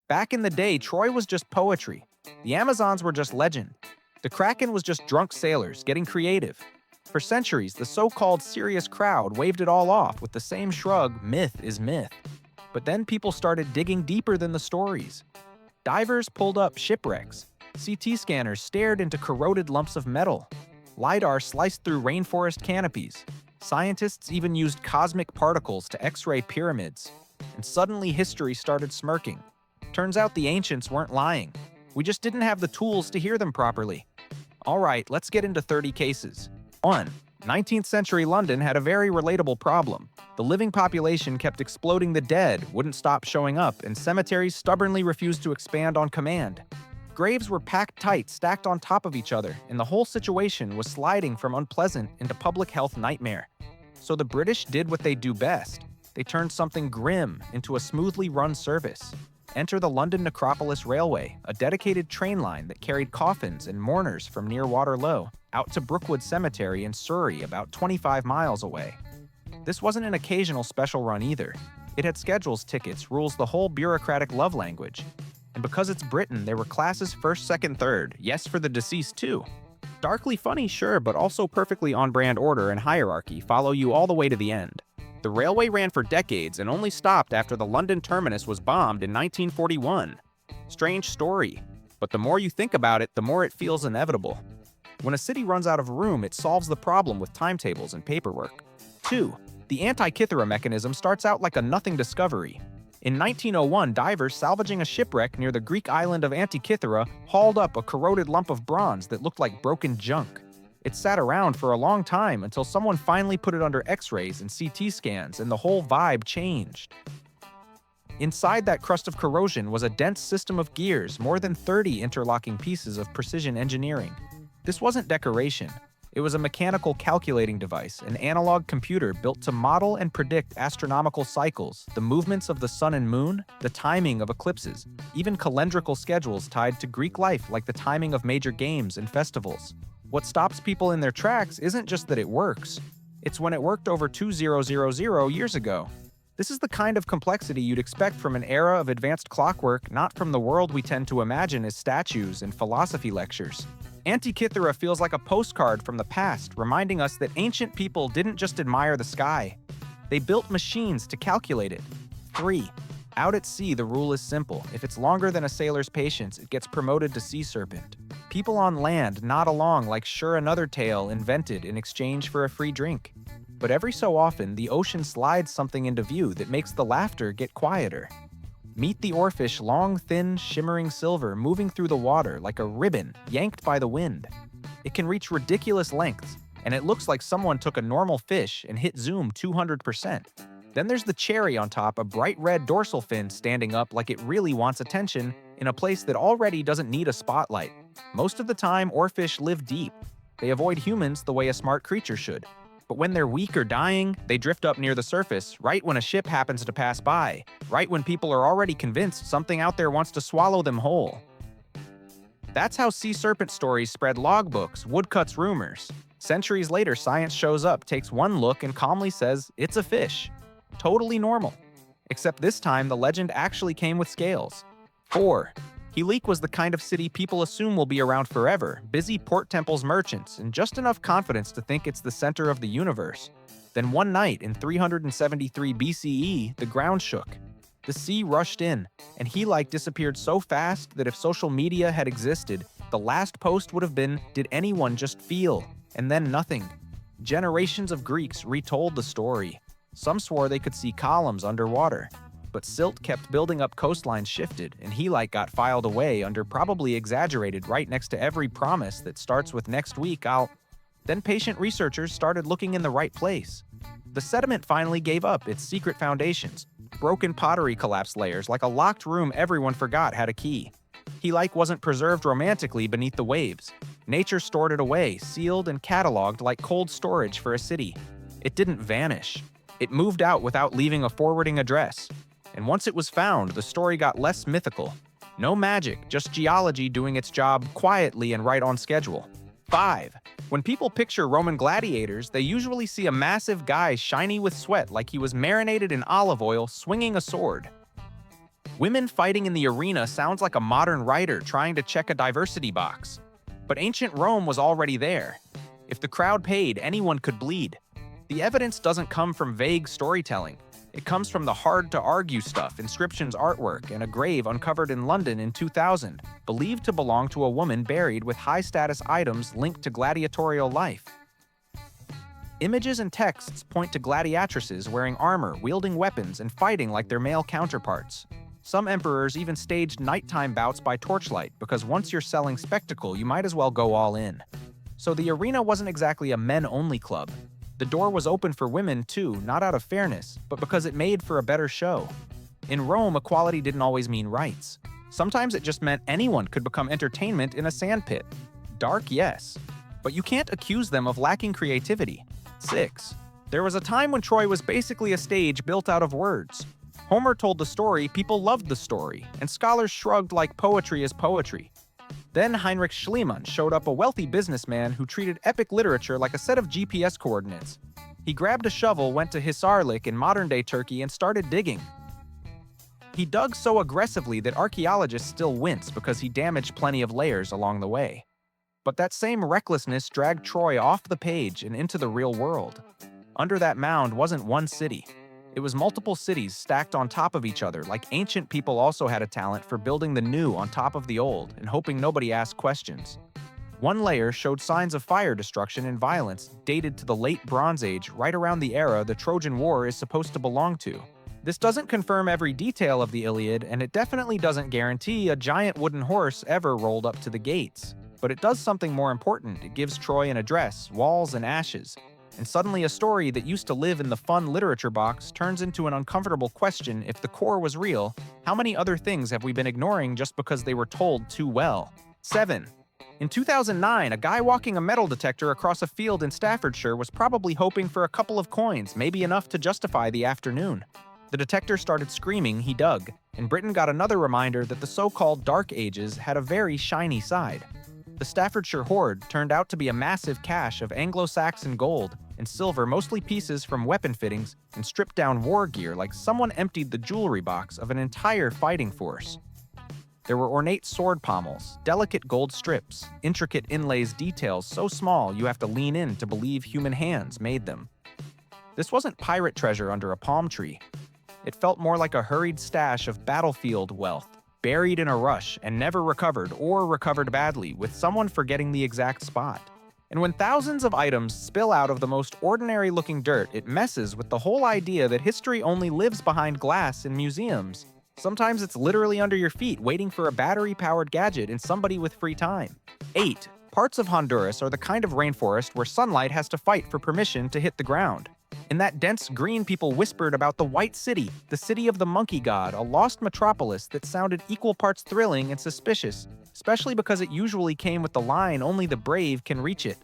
Back in the day, Troy was just poetry. The Amazons were just legend. The Kraken was just drunk sailors getting creative. For centuries, the so-called serious crowd waved it all off with the same shrug, myth is myth. But then people started digging deeper than the stories. Divers pulled up shipwrecks. CT scanners stared into corroded lumps of metal. LiDAR sliced through rainforest canopies. Scientists even used cosmic particles to X-ray pyramids. And suddenly history started smirking. Turns out the ancients weren't lying. We just didn't have the tools to hear them properly. All right, let's get into 30 cases. 1. 19th century London had a very relatable problem. The living population kept exploding, the dead wouldn't stop showing up, and cemeteries stubbornly refused to expand on command. Graves were packed tight, stacked on top of each other, and the whole situation was sliding from unpleasant into public health nightmare. So the British did what they do best. They turned something grim into a smoothly run service. Enter the London Necropolis Railway, a dedicated train line that carried coffins and mourners from near Waterloo out to Brookwood Cemetery in Surrey, about 25 miles away. This wasn't an occasional special run either. It had schedules, tickets, rules, the whole bureaucratic love language. And because it's Britain, there were classes first, second, third, yes for the deceased too. Darkly funny, sure, but also perfectly on-brand order and hierarchy follow you all the way to the end. The railway ran for decades and only stopped after the London terminus was bombed in 1941. Strange story, but the more you think about it, the more it feels inevitable. When a city runs out of room, it solves the problem with timetables and paperwork. 2. The Antikythera mechanism starts out like a nothing discovery. In 1901, divers salvaging a shipwreck near the Greek island of Antikythera hauled up a corroded lump of bronze that looked like broken junk. It sat around for a long time until someone finally put it under X-rays and CT scans, and the whole vibe changed. Inside that crust of corrosion was a dense system of gears, more than 30 interlocking pieces of precision engineering. This wasn't decoration. It was a mechanical calculating device, an analog computer built to model and predict astronomical cycles, the movements of the sun and moon, the timing of eclipses, even calendrical schedules tied to Greek life like the timing of major games and festivals. What stops people in their tracks isn't just that it works. It's when it worked over 2000 years ago. This is the kind of complexity you'd expect from an era of advanced clockwork, not from the world we tend to imagine as statues and philosophy lectures. Antikythera feels like a postcard from the past, reminding us that ancient people didn't just admire the sky. They built machines to calculate it. 3. Out at sea, the rule is simple. If it's longer than a sailor's patience, it gets promoted to sea serpent. People on land nod along like sure another tale invented in exchange for a free drink. But every so often, the ocean slides something into view that makes the laughter get quieter. Meet the oarfish, long, thin, shimmering silver moving through the water like a ribbon yanked by the wind. It can reach ridiculous lengths, and it looks like someone took a normal fish and hit zoom 200%. Then there's the cherry on top, a bright red dorsal fin standing up like it really wants attention in a place that already doesn't need a spotlight. Most of the time, oarfish live deep. They avoid humans the way a smart creature should. But when they're weak or dying, they drift up near the surface, right when a ship happens to pass by, right when people are already convinced something out there wants to swallow them whole. That's how sea serpent stories spread logbooks, woodcuts, rumors. Centuries later, science shows up, takes one look, and calmly says, it's a fish. Totally normal. Except this time, the legend actually came with scales. 4. Helik was the kind of city people assume will be around forever, busy port temples, merchants, and just enough confidence to think it's the center of the universe. Then one night in 373 BCE, the ground shook. The sea rushed in, and Helik disappeared so fast that if social media had existed, the last post would have been, did anyone just feel? And then nothing. Generations of Greeks retold the story. Some swore they could see columns underwater. But silt kept building up, coastlines shifted, and Helik got filed away under probably exaggerated right next to every promise that starts with next week I'll... Then patient researchers started looking in the right place. The sediment finally gave up its secret foundations. Broken pottery collapsed layers like a locked room everyone forgot had a key. Helik wasn't preserved romantically beneath the waves. Nature stored it away, sealed and cataloged like cold storage for a city. It didn't vanish. It moved out without leaving a forwarding address. And once it was found, the story got less mythical. No magic, just geology doing its job quietly and right on schedule. 5. When people picture Roman gladiators, they usually see a massive guy shiny with sweat like he was marinated in olive oil swinging a sword. Women fighting in the arena sounds like a modern writer trying to check a diversity box. But ancient Rome was already there. If the crowd paid, anyone could bleed. The evidence doesn't come from vague storytelling. It comes from the hard-to-argue stuff, inscriptions, artwork, and a grave uncovered in London in 2000, believed to belong to a woman buried with high-status items linked to gladiatorial life. Images and texts point to gladiatrices wearing armor, wielding weapons, and fighting like their male counterparts. Some emperors even staged nighttime bouts by torchlight, because once you're selling spectacle, you might as well go all in. So the arena wasn't exactly a men-only club. The door was open for women too, not out of fairness, but because it made for a better show. In Rome, equality didn't always mean rights. Sometimes it just meant anyone could become entertainment in a sandpit. Dark, yes, but you can't accuse them of lacking creativity. 6. There was a time when Troy was basically a stage built out of words. Homer told the story, people loved the story, and scholars shrugged like poetry is poetry. Then Heinrich Schliemann showed up, a wealthy businessman who treated epic literature like a set of GPS coordinates. He grabbed a shovel, went to Hisarlik in modern-day Turkey, and started digging. He dug so aggressively that archaeologists still wince because he damaged plenty of layers along the way. But that same recklessness dragged Troy off the page and into the real world. Under that mound wasn't one city. It was multiple cities stacked on top of each other, like ancient people also had a talent for building the new on top of the old and hoping nobody asked questions. One layer showed signs of fire destruction and violence dated to the late Bronze Age, right around the era the Trojan War is supposed to belong to. This doesn't confirm every detail of the Iliad, and it definitely doesn't guarantee a giant wooden horse ever rolled up to the gates. But it does something more important. It gives Troy an address, walls, and ashes. And suddenly a story that used to live in the fun literature box turns into an uncomfortable question. If the core was real, how many other things have we been ignoring just because they were told too well? 7. In 2009, a guy walking a metal detector across a field in Staffordshire was probably hoping for a couple of coins, maybe enough to justify the afternoon. The detector started screaming, he dug, and Britain got another reminder that the so-called Dark Ages had a very shiny side. The Staffordshire hoard turned out to be a massive cache of Anglo-Saxon gold and silver, mostly pieces from weapon fittings and stripped-down war gear, like someone emptied the jewelry box of an entire fighting force. There were ornate sword pommels, delicate gold strips, intricate inlays, details so small you have to lean in to believe human hands made them. This wasn't pirate treasure under a palm tree. It felt more like a hurried stash of battlefield wealth, buried in a rush and never recovered, or recovered badly, with someone forgetting the exact spot. And when thousands of items spill out of the most ordinary-looking dirt, it messes with the whole idea that history only lives behind glass in museums. Sometimes it's literally under your feet, waiting for a battery-powered gadget and somebody with free time. 8. Parts of Honduras are the kind of rainforest where sunlight has to fight for permission to hit the ground. In that dense green, people whispered about the White City, the city of the monkey god, a lost metropolis that sounded equal parts thrilling and suspicious, especially because it usually came with the line, "Only the brave can reach it."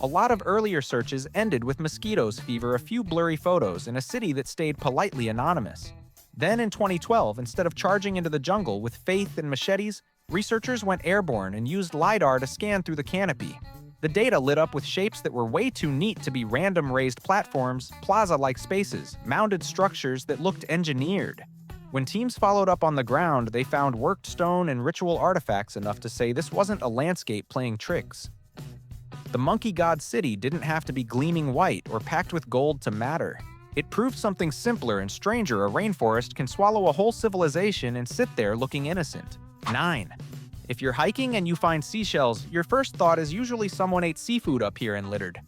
A lot of earlier searches ended with mosquitoes fever, a few blurry photos, and a city that stayed politely anonymous. Then in 2012, instead of charging into the jungle with faith and machetes, researchers went airborne and used LiDAR to scan through the canopy. The data lit up with shapes that were way too neat to be random raised platforms, plaza-like spaces, mounded structures that looked engineered. When teams followed up on the ground, they found worked stone and ritual artifacts enough to say this wasn't a landscape playing tricks. The monkey god city didn't have to be gleaming white or packed with gold to matter. It proved something simpler and stranger: a rainforest can swallow a whole civilization and sit there looking innocent. 9. If you're hiking and you find seashells, your first thought is usually someone ate seafood up here and littered.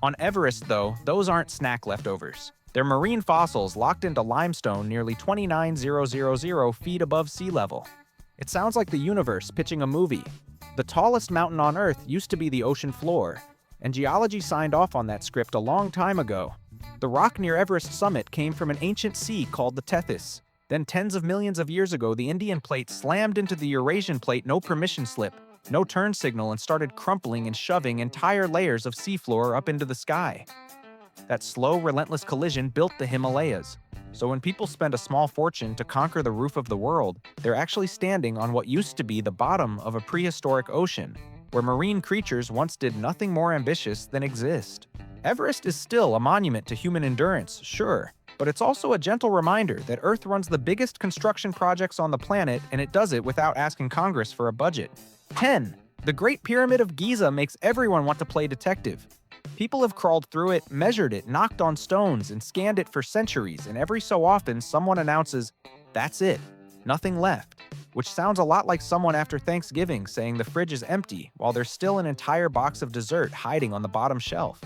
On Everest, though, those aren't snack leftovers. They're marine fossils locked into limestone nearly 29,000 feet above sea level. It sounds like the universe pitching a movie. The tallest mountain on Earth used to be the ocean floor, and geology signed off on that script a long time ago. The rock near Everest summit came from an ancient sea called the Tethys. Then tens of millions of years ago, the Indian plate slammed into the Eurasian plate, no permission slip, no turn signal, and started crumpling and shoving entire layers of seafloor up into the sky. That slow, relentless collision built the Himalayas. So when people spend a small fortune to conquer the roof of the world, they're actually standing on what used to be the bottom of a prehistoric ocean, where marine creatures once did nothing more ambitious than exist. Everest is still a monument to human endurance, sure, but it's also a gentle reminder that Earth runs the biggest construction projects on the planet, and it does it without asking Congress for a budget. 10. The Great Pyramid of Giza makes everyone want to play detective. People have crawled through it, measured it, knocked on stones, and scanned it for centuries, and every so often someone announces, "That's it, nothing left," which sounds a lot like someone after Thanksgiving saying the fridge is empty while there's still an entire box of dessert hiding on the bottom shelf.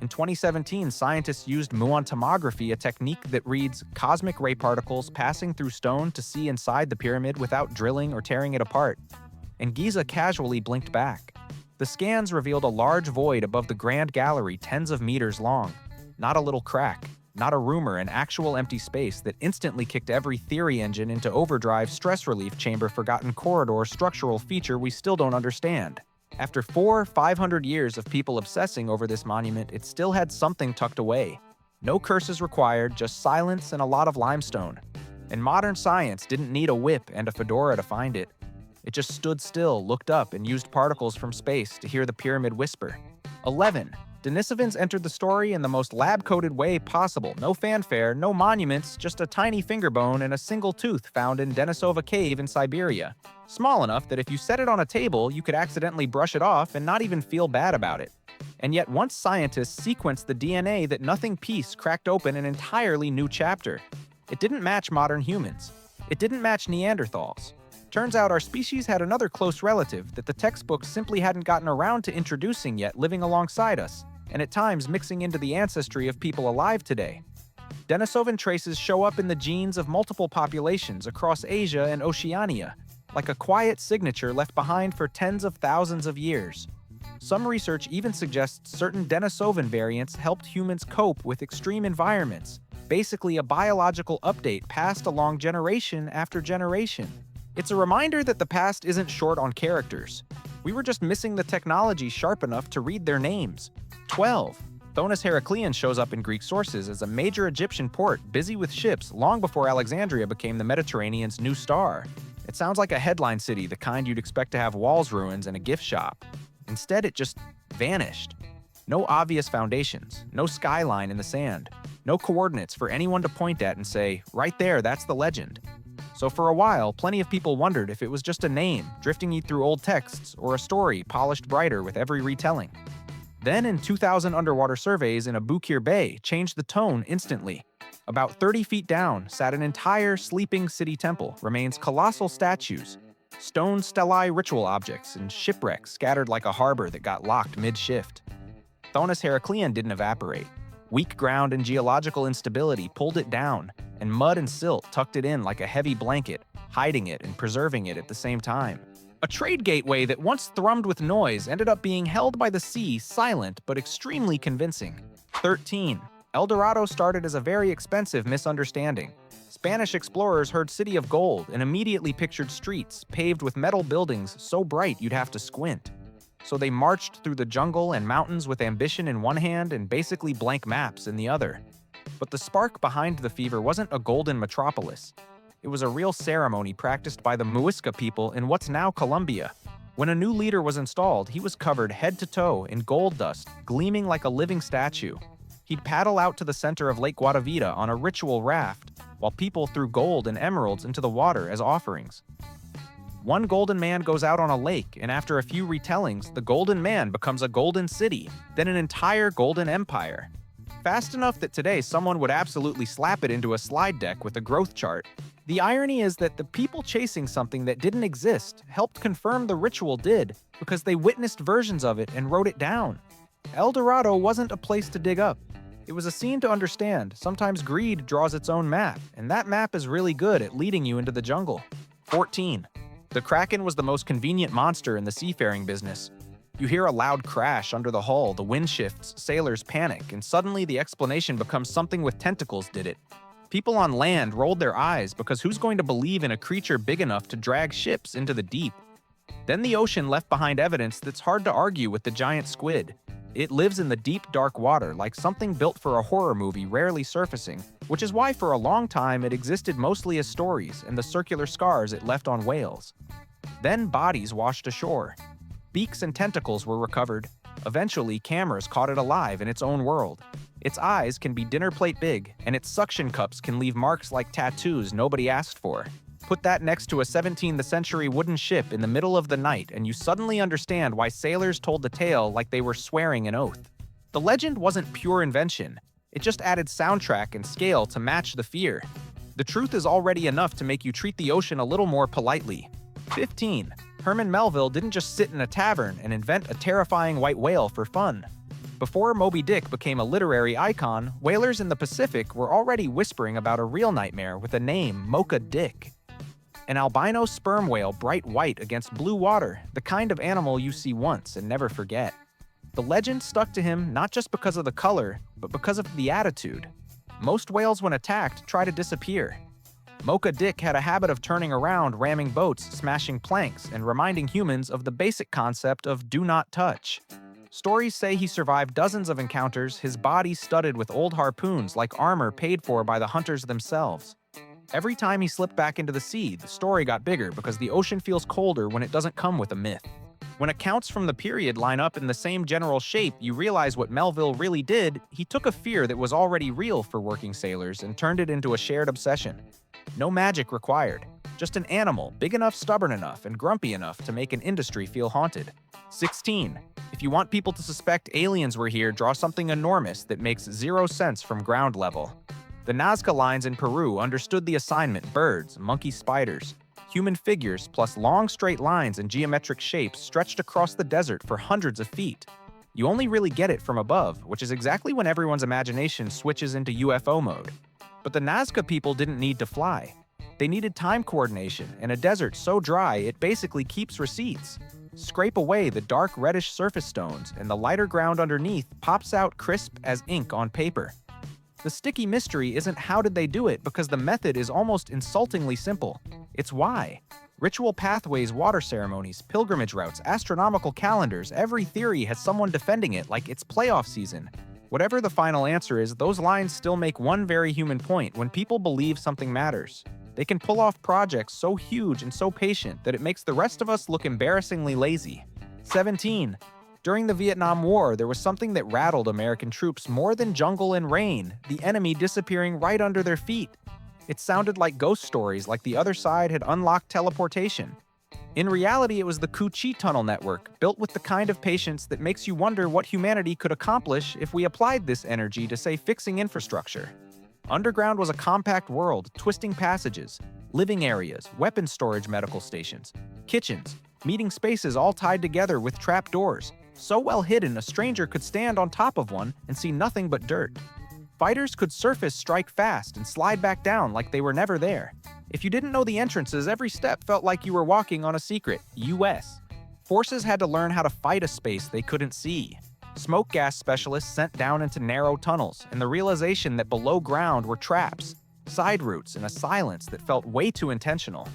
In 2017, scientists used muon tomography, a technique that reads cosmic ray particles passing through stone to see inside the pyramid without drilling or tearing it apart. And Giza casually blinked back. The scans revealed a large void above the Grand Gallery tens of meters long. Not a little crack, not a rumor, an actual empty space that instantly kicked every theory engine into overdrive, stress relief chamber, forgotten corridor, structural feature we still don't understand. After 500 years of people obsessing over this monument, it still had something tucked away. No curses required, just silence and a lot of limestone. And modern science didn't need a whip and a fedora to find it. It just stood still, looked up, and used particles from space to hear the pyramid whisper. 11. Denisovans entered the story in the most lab-coated way possible. No fanfare, no monuments, just a tiny finger bone and a single tooth found in Denisova Cave in Siberia. Small enough that if you set it on a table, you could accidentally brush it off and not even feel bad about it. And yet once scientists sequenced the DNA, that nothing piece cracked open an entirely new chapter. It didn't match modern humans. It didn't match Neanderthals. Turns out our species had another close relative that the textbooks simply hadn't gotten around to introducing yet, living alongside us, and at times mixing into the ancestry of people alive today. Denisovan traces show up in the genes of multiple populations across Asia and Oceania, like a quiet signature left behind for tens of thousands of years. Some research even suggests certain Denisovan variants helped humans cope with extreme environments, basically a biological update passed along generation after generation. It's a reminder that the past isn't short on characters. We were just missing the technology sharp enough to read their names. 12. Thonis Heracleon shows up in Greek sources as a major Egyptian port busy with ships long before Alexandria became the Mediterranean's new star. It sounds like a headline city, the kind you'd expect to have walls, ruins, and a gift shop. Instead, it just vanished. No obvious foundations, no skyline in the sand, no coordinates for anyone to point at and say, right there, that's the legend. So for a while, plenty of people wondered if it was just a name, drifting you through old texts, or a story polished brighter with every retelling. Then in 2,000 underwater surveys in Abukir Bay changed the tone instantly. About 30 feet down sat an entire sleeping city temple, remains colossal statues, stone stelae ritual objects, and shipwrecks scattered like a harbor that got locked mid-shift. Thonis Heracleon didn't evaporate. Weak ground and geological instability pulled it down, and mud and silt tucked it in like a heavy blanket, hiding it and preserving it at the same time. A trade gateway that once thrummed with noise ended up being held by the sea, silent but extremely convincing. 13. El Dorado started as a very expensive misunderstanding. Spanish explorers heard City of Gold and immediately pictured streets paved with metal buildings so bright you'd have to squint. So they marched through the jungle and mountains with ambition in one hand and basically blank maps in the other. But the spark behind the fever wasn't a golden metropolis. It was a real ceremony practiced by the Muisca people in what's now Colombia. When a new leader was installed, he was covered head to toe in gold dust, gleaming like a living statue. He'd paddle out to the center of Lake Guatavita on a ritual raft, while people threw gold and emeralds into the water as offerings. One golden man goes out on a lake, and after a few retellings, the golden man becomes a golden city, then an entire golden empire. Fast enough that today someone would absolutely slap it into a slide deck with a growth chart. The irony is that the people chasing something that didn't exist helped confirm the ritual did, because they witnessed versions of it and wrote it down. El Dorado wasn't a place to dig up. It was a scene to understand. Sometimes greed draws its own map, and that map is really good at leading you into the jungle. 14. The Kraken was the most convenient monster in the seafaring business. You hear a loud crash under the hull, the wind shifts, sailors panic, and suddenly the explanation becomes something with tentacles did it. People on land rolled their eyes because who's going to believe in a creature big enough to drag ships into the deep? Then the ocean left behind evidence that's hard to argue with the giant squid. It lives in the deep, dark water like something built for a horror movie rarely surfacing, which is why for a long time it existed mostly as stories and the circular scars it left on whales. Then bodies washed ashore. Beaks and tentacles were recovered, Eventually, cameras caught it alive in its own world. Its eyes can be dinner plate big, and its suction cups can leave marks like tattoos nobody asked for. Put that next to a 17th century wooden ship in the middle of the night, and you suddenly understand why sailors told the tale like they were swearing an oath. The legend wasn't pure invention. It just added soundtrack and scale to match the fear. The truth is already enough to make you treat the ocean a little more politely. 15. Herman Melville didn't just sit in a tavern and invent a terrifying white whale for fun. Before Moby Dick became a literary icon, whalers in the Pacific were already whispering about a real nightmare with a name, Mocha Dick. An albino sperm whale bright white against blue water, the kind of animal you see once and never forget. The legend stuck to him not just because of the color, but because of the attitude. Most whales when attacked try to disappear. Mocha Dick had a habit of turning around, ramming boats, smashing planks, and reminding humans of the basic concept of do not touch. Stories say he survived dozens of encounters, his body studded with old harpoons like armor paid for by the hunters themselves. Every time he slipped back into the sea, the story got bigger because the ocean feels colder when it doesn't come with a myth. When accounts from the period line up in the same general shape, you realize what Melville really did. He took a fear that was already real for working sailors and turned it into a shared obsession. No magic required, just an animal big enough, stubborn enough, and grumpy enough to make an industry feel haunted. 16. If you want people to suspect aliens were here, draw something enormous that makes zero sense from ground level. The Nazca lines in Peru understood the assignment: birds, monkey spiders. Human figures plus long straight lines and geometric shapes stretched across the desert for hundreds of feet. You only really get it from above, which is exactly when everyone's imagination switches into UFO mode. But the Nazca people didn't need to fly. They needed time coordination in a desert so dry it basically keeps receipts. Scrape away the dark reddish surface stones and the lighter ground underneath pops out crisp as ink on paper. The sticky mystery isn't how did they do it, because the method is almost insultingly simple. It's why. Ritual pathways, water ceremonies, pilgrimage routes, astronomical calendars, every theory has someone defending it like it's playoff season. Whatever the final answer is, those lines still make one very human point: when people believe something matters. They can pull off projects so huge and so patient that it makes the rest of us look embarrassingly lazy. 17. During the Vietnam War, there was something that rattled American troops more than jungle and rain: the enemy disappearing right under their feet. It sounded like ghost stories, like the other side had unlocked teleportation. In reality, it was the Ku Chi Tunnel network, built with the kind of patience that makes you wonder what humanity could accomplish if we applied this energy to, say, fixing infrastructure. Underground was a compact world: twisting passages, living areas, weapons storage, medical stations, kitchens, meeting spaces all tied together with trap doors. So well hidden, a stranger could stand on top of one and see nothing but dirt. Fighters could surface, strike fast, and slide back down like they were never there. If you didn't know the entrances, every step felt like you were walking on a secret. US. Forces had to learn how to fight a space they couldn't see. Smoke gas specialists sent down into narrow tunnels, and the realization that below ground were traps, side routes, and a silence that felt way too intentional.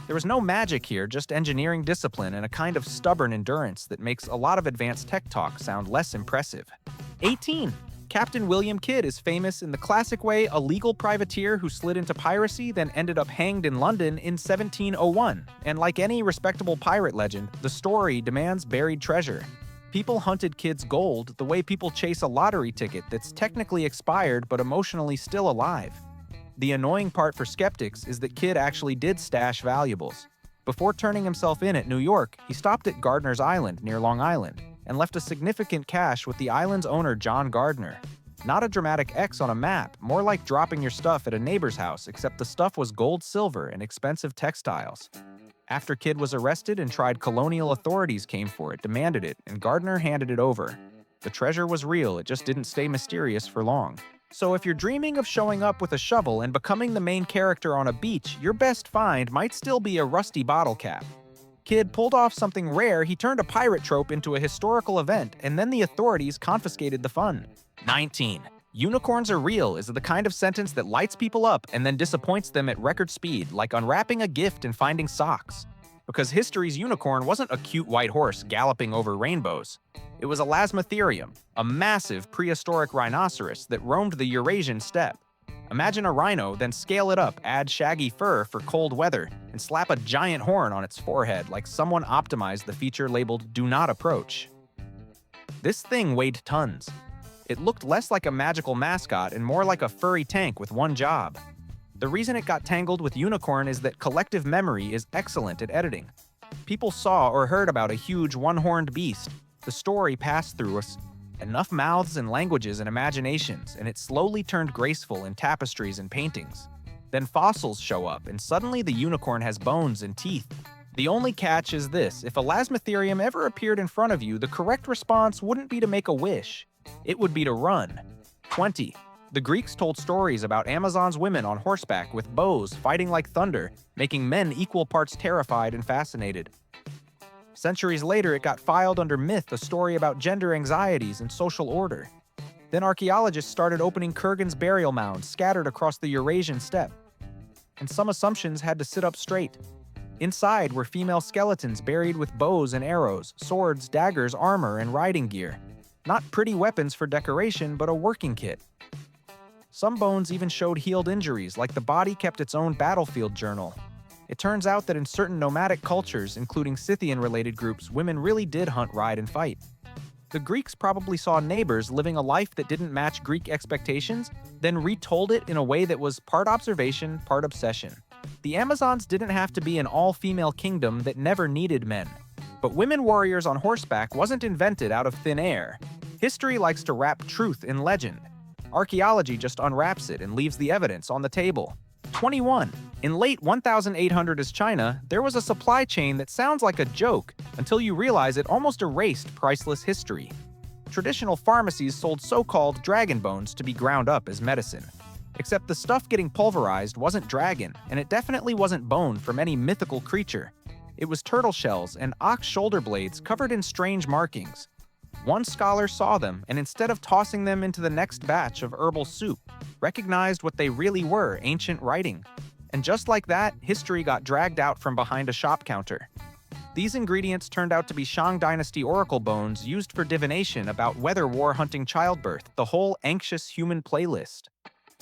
There was no magic here, just engineering discipline and a kind of stubborn endurance that makes a lot of advanced tech talk sound less impressive. 18. Captain William Kidd is famous in the classic way: a legal privateer who slid into piracy, then ended up hanged in London in 1701. And like any respectable pirate legend, the story demands buried treasure. People hunted Kidd's gold the way people chase a lottery ticket that's technically expired but emotionally still alive. The annoying part for skeptics is that Kidd actually did stash valuables. Before turning himself in at New York, he stopped at Gardner's Island near Long Island and left a significant cache with the island's owner, John Gardner. Not a dramatic X on a map, more like dropping your stuff at a neighbor's house, except the stuff was gold, silver, and expensive textiles. After Kidd was arrested and tried, colonial authorities came for it, demanded it, and Gardner handed it over. The treasure was real, it just didn't stay mysterious for long. So if you're dreaming of showing up with a shovel and becoming the main character on a beach, your best find might still be a rusty bottle cap. Kidd pulled off something rare. He turned a pirate trope into a historical event, and then the authorities confiscated the fun. 19. Unicorns are real is the kind of sentence that lights people up and then disappoints them at record speed, like unwrapping a gift and finding socks. Because history's unicorn wasn't a cute white horse galloping over rainbows. It was a lasmatherium, a massive prehistoric rhinoceros that roamed the Eurasian steppe. Imagine a rhino, then scale it up, add shaggy fur for cold weather, and slap a giant horn on its forehead like someone optimized the feature labeled "Do Not Approach." This thing weighed tons. It looked less like a magical mascot and more like a furry tank with one job. The reason it got tangled with Unicorn is that collective memory is excellent at editing. People saw or heard about a huge one-horned beast. The story passed through us. Enough mouths and languages and imaginations, and it slowly turned graceful in tapestries and paintings. Then fossils show up, and suddenly the unicorn has bones and teeth. The only catch is this: if Elasmotherium ever appeared in front of you, the correct response wouldn't be to make a wish. It would be to run. 20. The Greeks told stories about Amazon's women on horseback with bows fighting like thunder, making men equal parts terrified and fascinated. Centuries later, it got filed under myth, a story about gender anxieties and social order. Then archaeologists started opening Kurgan's burial mounds scattered across the Eurasian steppe. And some assumptions had to sit up straight. Inside were female skeletons buried with bows and arrows, swords, daggers, armor, and riding gear. Not pretty weapons for decoration, but a working kit. Some bones even showed healed injuries, like the body kept its own battlefield journal. It turns out that in certain nomadic cultures, including Scythian-related groups, women really did hunt, ride, and fight. The Greeks probably saw neighbors living a life that didn't match Greek expectations, then retold it in a way that was part observation, part obsession. The Amazons didn't have to be an all-female kingdom that never needed men. But women warriors on horseback wasn't invented out of thin air. History likes to wrap truth in legend. Archaeology just unwraps it and leaves the evidence on the table. 21. In late 1800s China, there was a supply chain that sounds like a joke until you realize it almost erased priceless history. Traditional pharmacies sold so-called dragon bones to be ground up as medicine. Except the stuff getting pulverized wasn't dragon, and it definitely wasn't bone from any mythical creature. It was turtle shells and ox shoulder blades covered in strange markings. One scholar saw them, and instead of tossing them into the next batch of herbal soup, recognized what they really were: ancient writing. And just like that, history got dragged out from behind a shop counter. These ingredients turned out to be Shang Dynasty oracle bones used for divination about weather war, hunting, childbirth, the whole anxious human playlist.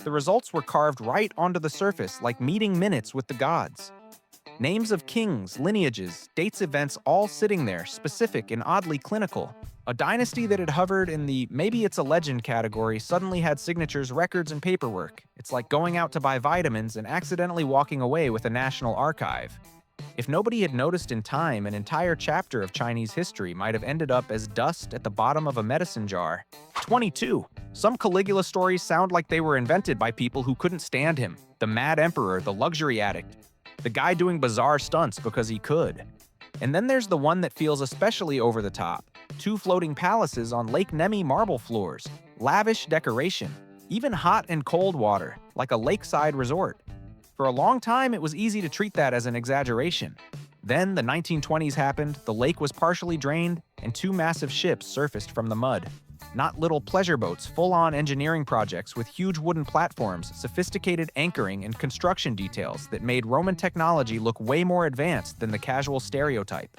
The results were carved right onto the surface like meeting minutes with the gods. Names of kings, lineages, dates, events, all sitting there, specific and oddly clinical. A dynasty that had hovered in the maybe it's a legend category suddenly had signatures, records, and paperwork. It's like going out to buy vitamins and accidentally walking away with a national archive. If nobody had noticed in time, an entire chapter of Chinese history might have ended up as dust at the bottom of a medicine jar. 22. Some Caligula stories sound like they were invented by people who couldn't stand him. The mad emperor, the luxury addict, the guy doing bizarre stunts because he could. And then there's the one that feels especially over the top. 2 floating palaces on Lake Nemi marble floors, lavish decoration, even hot and cold water, like a lakeside resort. For a long time, it was easy to treat that as an exaggeration. Then the 1920s happened, the lake was partially drained, and 2 massive ships surfaced from the mud. Not little pleasure boats, full-on engineering projects with huge wooden platforms, sophisticated anchoring, and construction details that made Roman technology look way more advanced than the casual stereotype.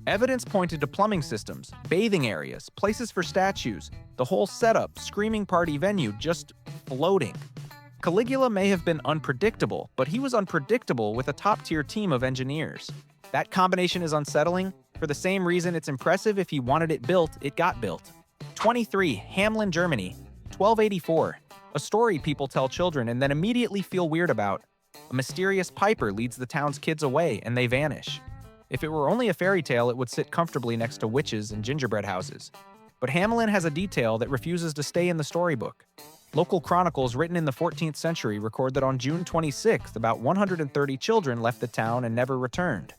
Evidence pointed to plumbing systems, bathing areas, places for statues, the whole setup, screaming party venue, just floating. Caligula may have been unpredictable, but he was unpredictable with a top-tier team of engineers. That combination is unsettling. For the same reason it's impressive if he wanted it built, it got built. 23. Hamelin, Germany, 1284. A story people tell children and then immediately feel weird about. A mysterious piper leads the town's kids away, and they vanish. If it were only a fairy tale, it would sit comfortably next to witches and gingerbread houses. But Hamelin has a detail that refuses to stay in the storybook. Local chronicles written in the 14th century record that on June 26th, about 130 children left the town and never returned.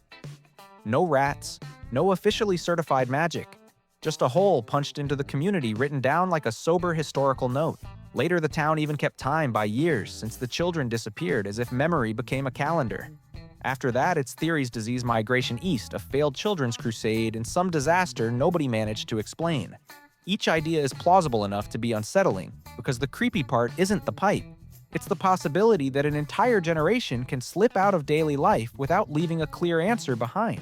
No rats, no officially certified magic. Just a hole punched into the community written down like a sober historical note. Later, the town even kept time by years since the children disappeared, as if memory became a calendar. After that, it's theories, disease, migration east, a failed children's crusade, and some disaster nobody managed to explain. Each idea is plausible enough to be unsettling, because the creepy part isn't the pipe. It's the possibility that an entire generation can slip out of daily life without leaving a clear answer behind.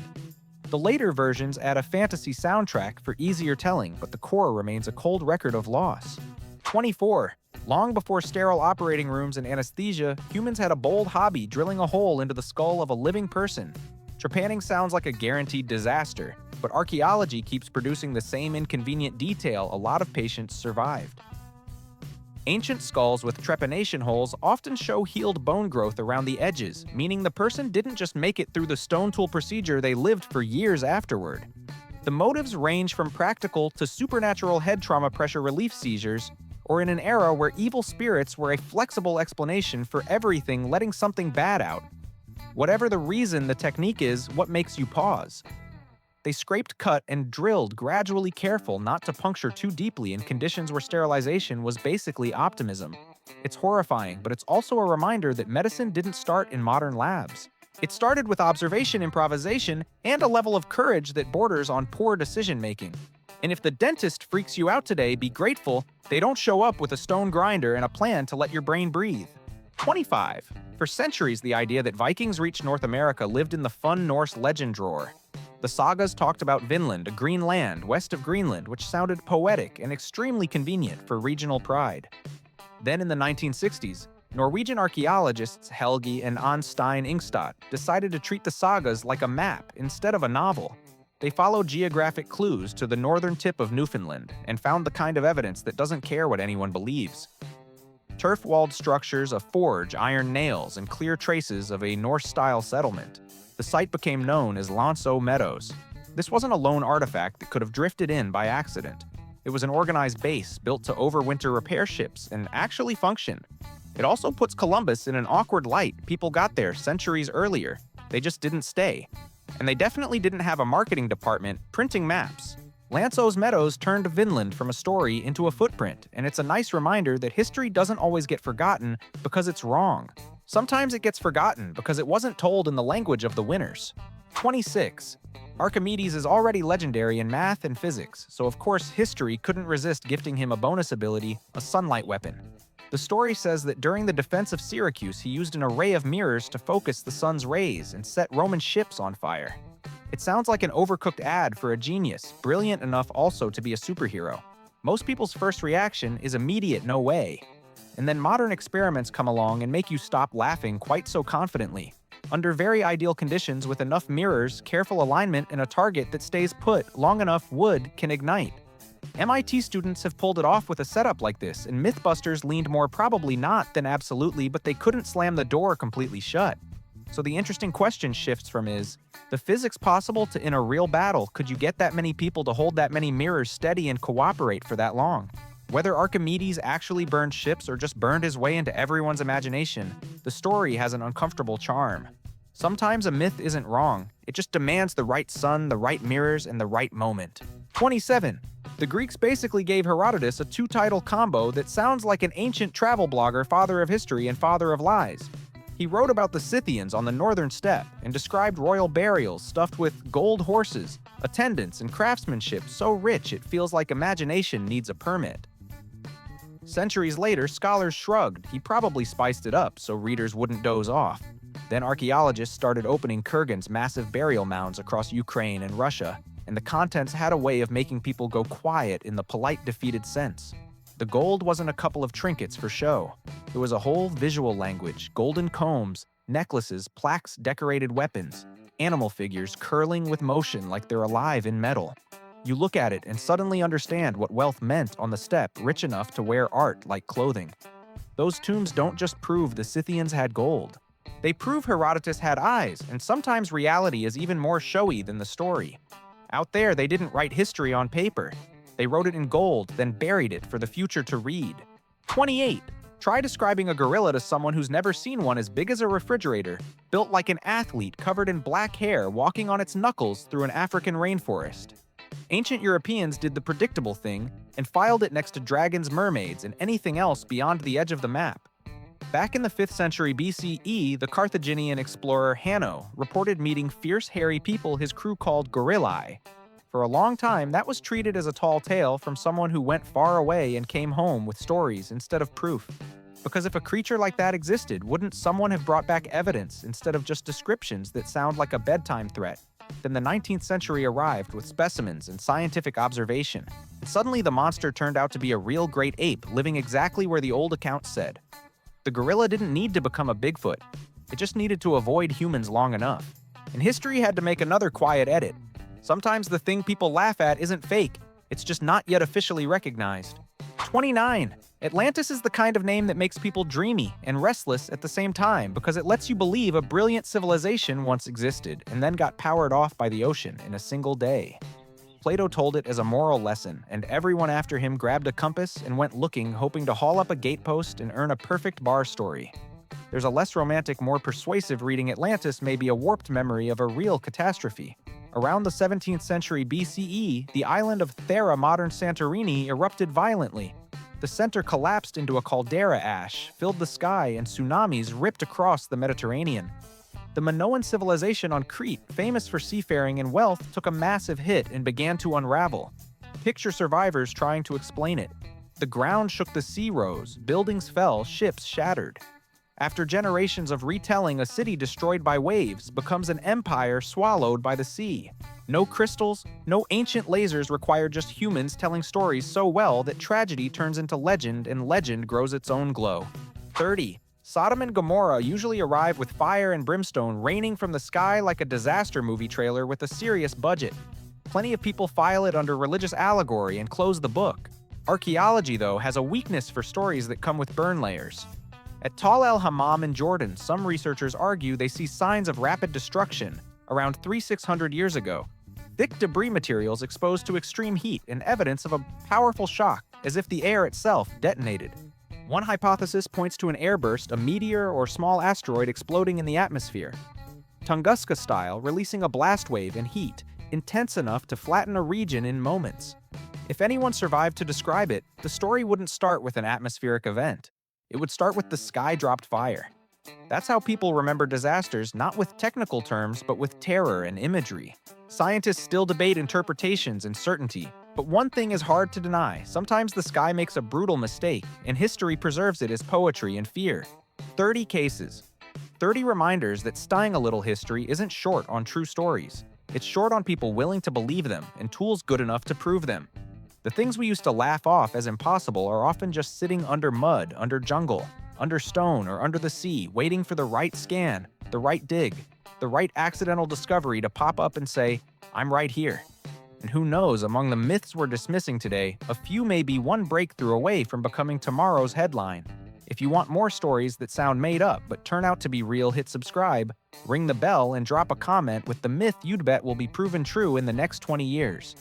The later versions add a fantasy soundtrack for easier telling, but the core remains a cold record of loss. 24. Long before sterile operating rooms and anesthesia, humans had a bold hobby, drilling a hole into the skull of a living person. Trepanning sounds like a guaranteed disaster, but archaeology keeps producing the same inconvenient detail a lot of patients survived. Ancient skulls with trepanation holes often show healed bone growth around the edges, meaning the person didn't just make it through the stone tool procedure, they lived for years afterward. The motives range from practical to supernatural head trauma pressure relief seizures, or in an era where evil spirits were a flexible explanation for everything, letting something bad out. Whatever the reason, the technique is what makes you pause. They scraped, cut, and drilled, gradually careful not to puncture too deeply in conditions where sterilization was basically optimism. It's horrifying, but it's also a reminder that medicine didn't start in modern labs. It started with observation, improvisation, and a level of courage that borders on poor decision-making. And if the dentist freaks you out today, be grateful they don't show up with a stone grinder and a plan to let your brain breathe. 25. For centuries, the idea that Vikings reached North America lived in the fun Norse legend drawer. The sagas talked about Vinland, a green land west of Greenland, which sounded poetic and extremely convenient for regional pride. Then in the 1960s, Norwegian archaeologists Helgi and Anstein Ingstad decided to treat the sagas like a map instead of a novel. They followed geographic clues to the northern tip of Newfoundland and found the kind of evidence that doesn't care what anyone believes. Turf-walled structures, a forge, iron nails, and clear traces of a Norse-style settlement. The site became known as Lonso Meadows. This wasn't a lone artifact that could have drifted in by accident. It was an organized base built to overwinter repair ships and actually function. It also puts Columbus in an awkward light. People got there centuries earlier. They just didn't stay. And they definitely didn't have a marketing department printing maps. Lanso's Meadows turned Vinland from a story into a footprint, and it's a nice reminder that history doesn't always get forgotten because it's wrong. Sometimes it gets forgotten because it wasn't told in the language of the winners. 26. Archimedes is already legendary in math and physics, so of course history couldn't resist gifting him a bonus ability, a sunlight weapon. The story says that during the defense of Syracuse, he used an array of mirrors to focus the sun's rays and set Roman ships on fire. It sounds like an overcooked ad for a genius, brilliant enough also to be a superhero. Most people's first reaction is immediate no way. And then modern experiments come along and make you stop laughing quite so confidently. Under very ideal conditions with enough mirrors, careful alignment, and a target that stays put long enough, wood can ignite. MIT students have pulled it off with a setup like this, and Mythbusters leaned more probably not than absolutely, but they couldn't slam the door completely shut. So the interesting question shifts from is the physics possible to in a real battle, could you get that many people to hold that many mirrors steady and cooperate for that long? Whether Archimedes actually burned ships or just burned his way into everyone's imagination, the story has an uncomfortable charm. Sometimes a myth isn't wrong, it just demands the right sun, the right mirrors, and the right moment. 27. The Greeks basically gave Herodotus a two-title combo that sounds like an ancient travel blogger, father of history and father of lies. He wrote about the Scythians on the northern steppe and described royal burials stuffed with gold horses, attendants, and craftsmanship so rich it feels like imagination needs a permit. Centuries later, scholars shrugged. He probably spiced it up so readers wouldn't doze off. Then archaeologists started opening Kurgan's massive burial mounds across Ukraine and Russia, and the contents had a way of making people go quiet in the polite, defeated sense. The gold wasn't a couple of trinkets for show. It was a whole visual language, golden combs, necklaces, plaques, decorated weapons, animal figures curling with motion like they're alive in metal. You look at it and suddenly understand what wealth meant on the steppe, rich enough to wear art like clothing. Those tombs don't just prove the Scythians had gold. They prove Herodotus had eyes, and sometimes reality is even more showy than the story. Out there, they didn't write history on paper. They wrote it in gold, then buried it for the future to read. 28. Try describing a gorilla to someone who's never seen one as big as a refrigerator, built like an athlete covered in black hair walking on its knuckles through an African rainforest. Ancient Europeans did the predictable thing and filed it next to dragons, mermaids, and anything else beyond the edge of the map. Back in the 5th century BCE, the Carthaginian explorer Hanno reported meeting fierce, hairy people his crew called gorillae. For a long time, that was treated as a tall tale from someone who went far away and came home with stories instead of proof. Because if a creature like that existed, wouldn't someone have brought back evidence instead of just descriptions that sound like a bedtime threat? Then the 19th century arrived with specimens and scientific observation. And suddenly the monster turned out to be a real great ape living exactly where the old accounts said. The gorilla didn't need to become a Bigfoot. It just needed to avoid humans long enough. And history had to make another quiet edit. Sometimes the thing people laugh at isn't fake, it's just not yet officially recognized. 29. Atlantis is the kind of name that makes people dreamy and restless at the same time because it lets you believe a brilliant civilization once existed and then got powered off by the ocean in a single day. Plato told it as a moral lesson, and everyone after him grabbed a compass and went looking, hoping to haul up a gatepost and earn a perfect bar story. There's a less romantic, more persuasive reading. Atlantis may be a warped memory of a real catastrophe. Around the 17th century BCE, the island of Thera, modern Santorini, erupted violently. The center collapsed into a caldera. Ash filled the sky and tsunamis ripped across the Mediterranean. The Minoan civilization on Crete, famous for seafaring and wealth, took a massive hit and began to unravel. Picture survivors trying to explain it. The ground shook, the sea rose, buildings fell, ships shattered. After generations of retelling, a city destroyed by waves becomes an empire swallowed by the sea. No crystals, no ancient lasers, required just humans telling stories so well that tragedy turns into legend and legend grows its own glow. 30. Sodom and Gomorrah usually arrive with fire and brimstone raining from the sky like a disaster movie trailer with a serious budget. Plenty of people file it under religious allegory and close the book. Archaeology, though, has a weakness for stories that come with burn layers. At Tal el Hammam in Jordan, some researchers argue they see signs of rapid destruction around 3600 years ago. Thick debris materials exposed to extreme heat and evidence of a powerful shock, as if the air itself detonated. One hypothesis points to an airburst, a meteor or small asteroid exploding in the atmosphere. Tunguska style, releasing a blast wave and heat, intense enough to flatten a region in moments. If anyone survived to describe it, the story wouldn't start with an atmospheric event. It would start with the sky-dropped fire. That's how people remember disasters, not with technical terms, but with terror and imagery. Scientists still debate interpretations and certainty, but one thing is hard to deny: sometimes the sky makes a brutal mistake, and history preserves it as poetry and fear. 30 cases. 30 reminders that studying a little history isn't short on true stories. It's short on people willing to believe them and tools good enough to prove them. The things we used to laugh off as impossible are often just sitting under mud, under jungle, under stone, or under the sea, waiting for the right scan, the right dig, the right accidental discovery to pop up and say, "I'm right here." And who knows, among the myths we're dismissing today, a few may be one breakthrough away from becoming tomorrow's headline. If you want more stories that sound made up but turn out to be real, hit subscribe, ring the bell, and drop a comment with the myth you'd bet will be proven true in the next 20 years.